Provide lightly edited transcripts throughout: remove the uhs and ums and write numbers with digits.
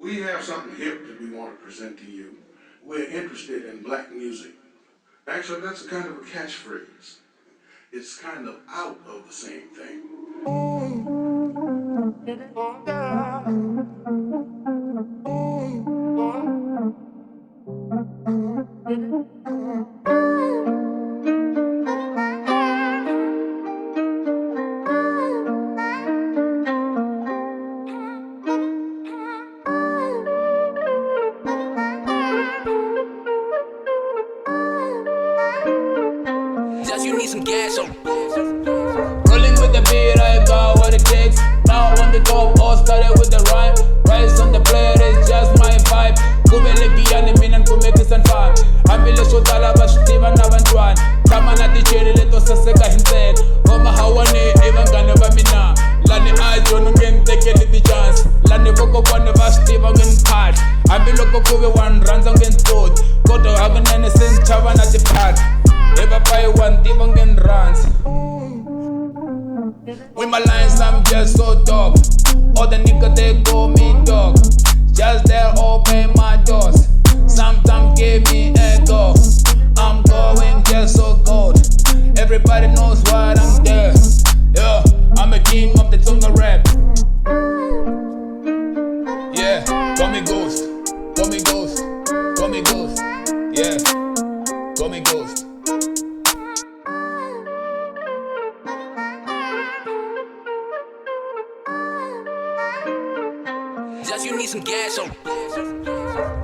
We have something hip that we want to present to you. We're interested in black music. Actually, that's a kind of a catchphrase. It's kind of out of the same thing. Just you need some gas on. Rolling with the beat, I got what it takes. Now on the top, all started with the rhyme. Rise on the plate, it's just my vibe. Kubelekiani mina nkumekisa nfana. Hambile swo tala va swi tiva na vantshwana. Tshama na ticeli leto saseka hi ndlela. Voma hawani i vanghana va mina. Lani a joni nge ni tekeli ti-chance. Lani vokokwani va swi tiva nge ni phahla. Hambiloko ku ve wa ni rhandza nge ni tloti. Kodwa hakunene se ni chava na tiphahla. Evapai one tiva nge ni rhandza. With my lines, I'm just so dope. All the niggas, they call me dog. Just there, open my doors. Sometimes give me a go. I'm going just so cold. Everybody knows what I'm there. Yeah, I'm a king of the Tonga rap. Yeah, call me Ghost. Call me Ghost. Call me Ghost. Yeah, call me Ghost. Just you need some gas on.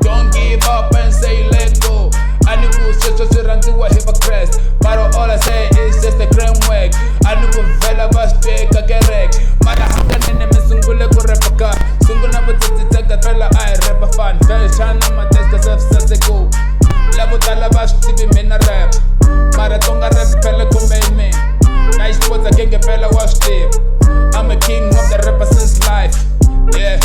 Don't give up and say let go. I need to switch to run to a hypocrite. But all I say is just a grand wag. I need to vela bus take a gerek. Mara hakan in the sungule kurepaka. Sunguna butiti take a fella I rap a fan. Fell chana my test of Saseko. Labutala bus TV mena rap. Mara tonga rap fella kumbe me. Nice sports I can get fella wash tape. I'm a king of the rapper since life. Yeah.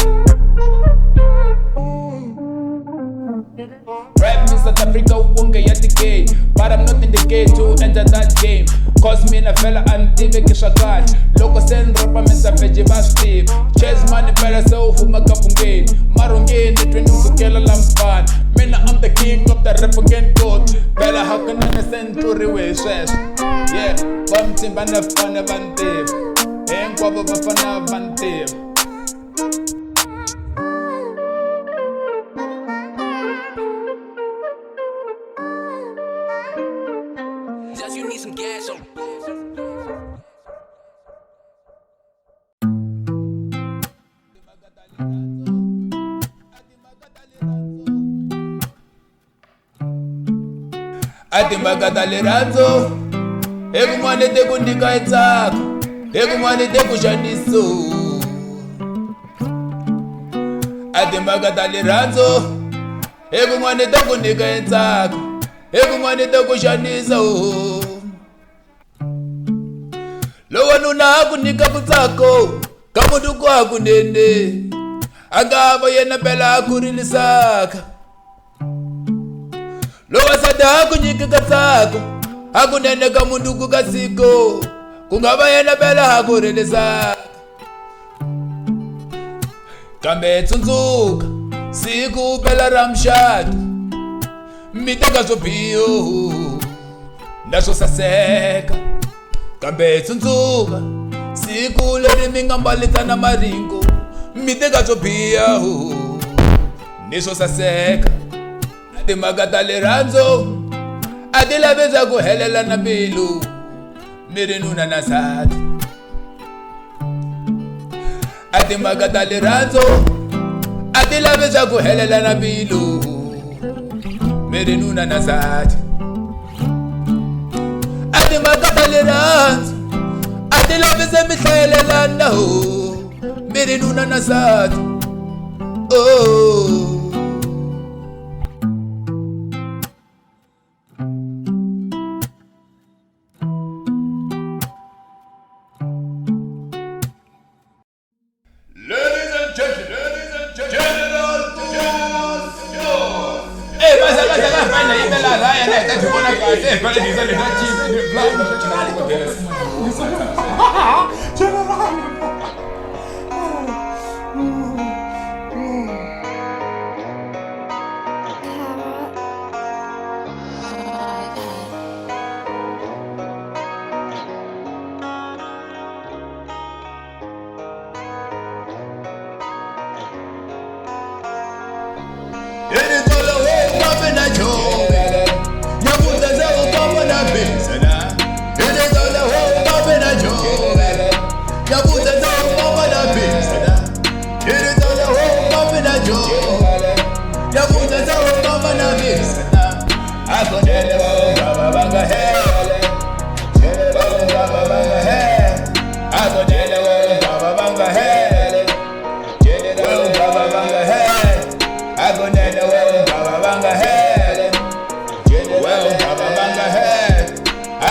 Rap in South Africa won't get the game. But I'm not in the game to enter that game. Cause me na fella antive kishakal. Loco send rapper mensa veji basti. Chase money fella so huma kapungay. Marungay ni twin msukela lampan. Mina I'm the king of the rap again code. Fella hakana na century way stress. Yeah, bam timba na fana vantive. Enkwa baba fana vantive. Just you need some gas on. Ati magadali ranzo. Ekumane te kundika itako. Ekumane te kushaniso. Ati magadali ranzo. Ekumane te kundika itako. Ekumane te kushaniso. Lowa nuna hakunika kutako. Kamudu kwa hakunene. Agava yena bela hakurilisaka. Lowa sada hakunyika katako. Hakunene kamundu kukasiko. Kungava yena bela hakurilisa. Kambe tsunzuka. Siku bela ramshatu. Miteka zopio. Ndaso saseka. Kambe tsunzuka. Siku leri minga mbalita na maringo. Miteka zopia. Niso saseka. Ati magadali ranzo. Ati laveza kuhelela na bilu. Miri nuna na sati. Ati magadali ranzo. Ati laveza kuhelela na bilu. Miri nuna na sati. Ati magadali ranzo. Ati laveza mihelela na ho. Miri nuna na sati. Oh.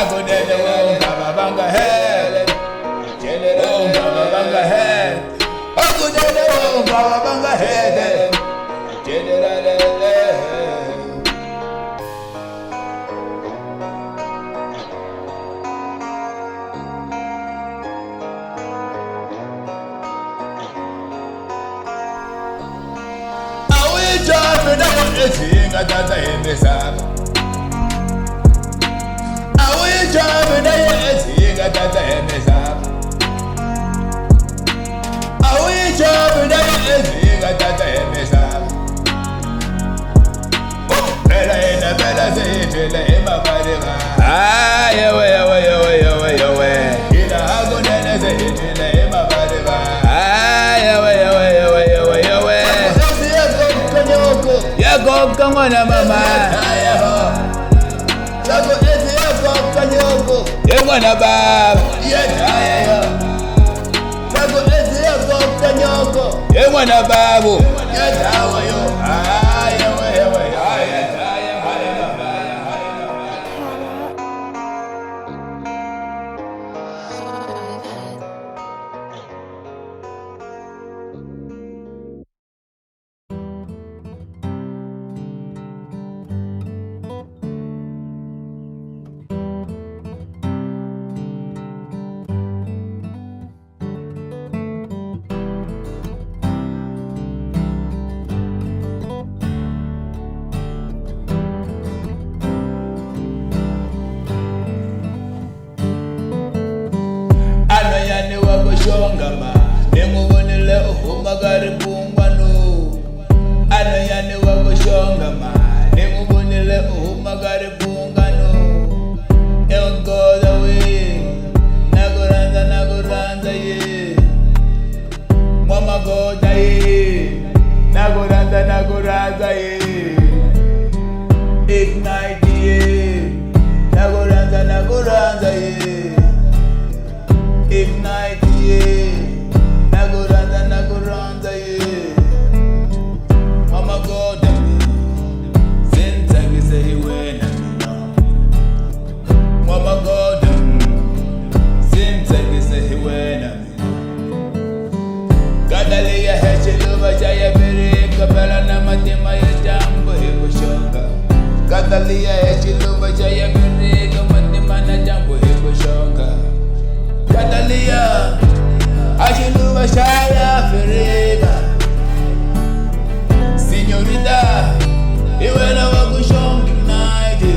Akudede wongaba bangahele. Wongaba bangahele. Akudede wongaba bangahele. Ezinga tata emesaba awijabe naye ezinga tata emesaba awijabe naye ezinga tata emesaba bela ena bela zeyitela emabaleba yewe ila agonene zeyitela emabaleba Yagoka mwana mama Chago ezi yagoka nyoko Ye mwana baba Chago ezi yagoka nyoko Ye mwana babu Yadawa yo Shongama, nemubonele uhumagari pungwanu. Anayane wako shongama, nemubonele uhumagari pungwanu. Don't go the way, naguranza ye. Mama go the ye, naguranza ye. Ignite ye, naguranza ye. Ignite ye, naguranza ye. Mama God, since I say when Mama God, since I say when Gadalia Heshiluva Jaya Bere, Kabala Namatima Jambo Hibushoka. Gadalia Heshiluva Jaya Bere, Kamatimana Jambo Hibushoka. Kadalia, Ajiluva Shaya Ferega. Señorita, Iwena Wakushong Ignite.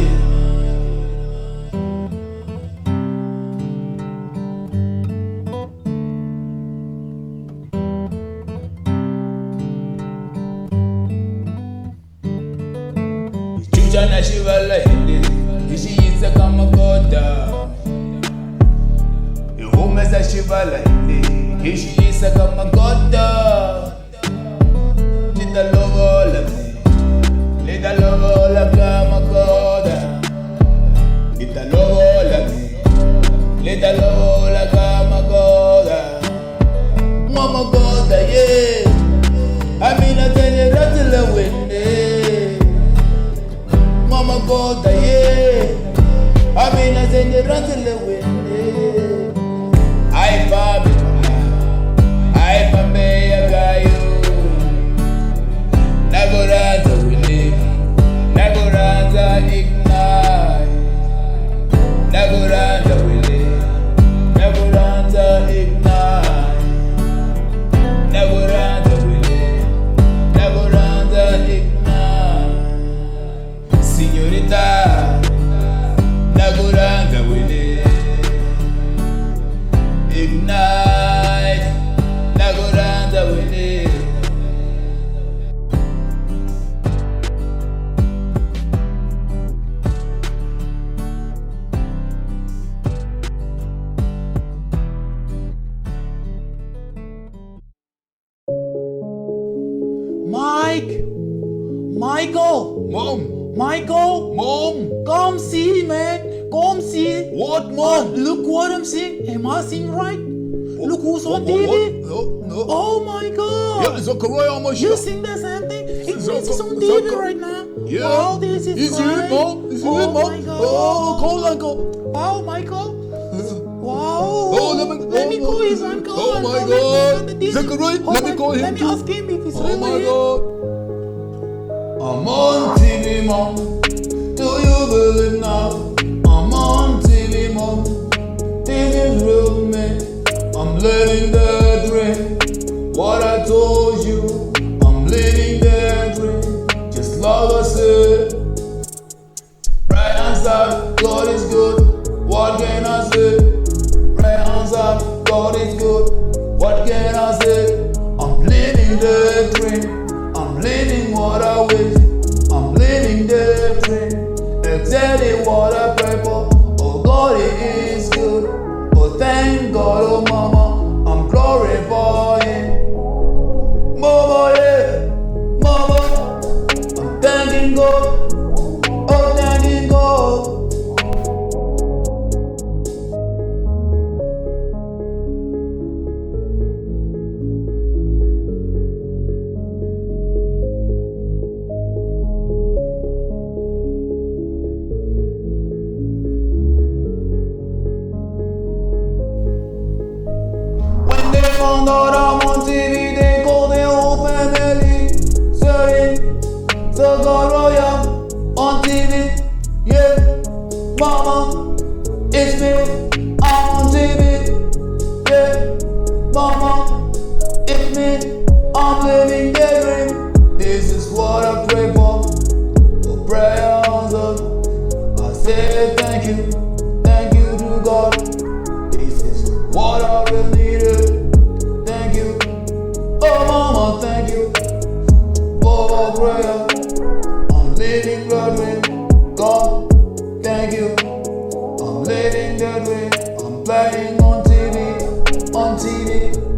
Chujana Shivala Hindi, Ishi Isa Kamakota. Umeza shivala hindi, ishi isa kama goda. Lita lovola kama goda. Lita lovola kama goda. Mama goda, yeah. Amina tene ratile wende. Mama goda, yeah. Amina tene ratile wende. Ai Bambe Agayo. Naguranza Willie, Naguranza Ignite. Naguranza Willie, Naguranza Ignite. Naguranza Willie, Naguranza Ignite. Señorita, Naguranza Willie. Ignite, naguranza wele. Michael, Mom, come see, man. Come see. what, Mom? Look what I'm seeing. Am I seeing right? Look who's on TV. No. Oh my God. Yeah, Zachariah You Mashiach. sing the same thing? It's Zach- on Zach- TV right now. Yeah. Oh, this is Is great. it, Mom? Is it, Oh Mom? my God. Oh, hold on, go. Wow, Michael. Wow. Oh, let me call his uncle. Oh my Uncle, God. let me- Zachariah, let me call him Let me too. ask him if he's Oh really my here. God. I'm on TV, mom. Do you believe now? I'm on TV, mom. This is real me. I'm living the dream. What I told you, I'm living the dream. Just like I said. Right answer, God is good. What can I say? Right answer, God is good. What can I say? I'm living the dream. I'm living what I wish. I'm living the dream. Exactly what I pray for. Oh God, it is good. Oh thank God, oh mama, I'm glorifying. Mama, yeah, mama, I'm thanking God. Oh thanking God. When they found out I'm on TV, they called their whole family. Saying, Zachariah on TV. Yeah, mama, it's me. I'm on TV. Yeah, mama, it's me. I'm living the dream. This is what I pray for. For prayer answered. I say thank you to God. This is what I really needed. Thank you, oh mama, thank you for prayer. I'm living the dream. God, thank you. I'm living the dream. I'm playing on TV, on TV.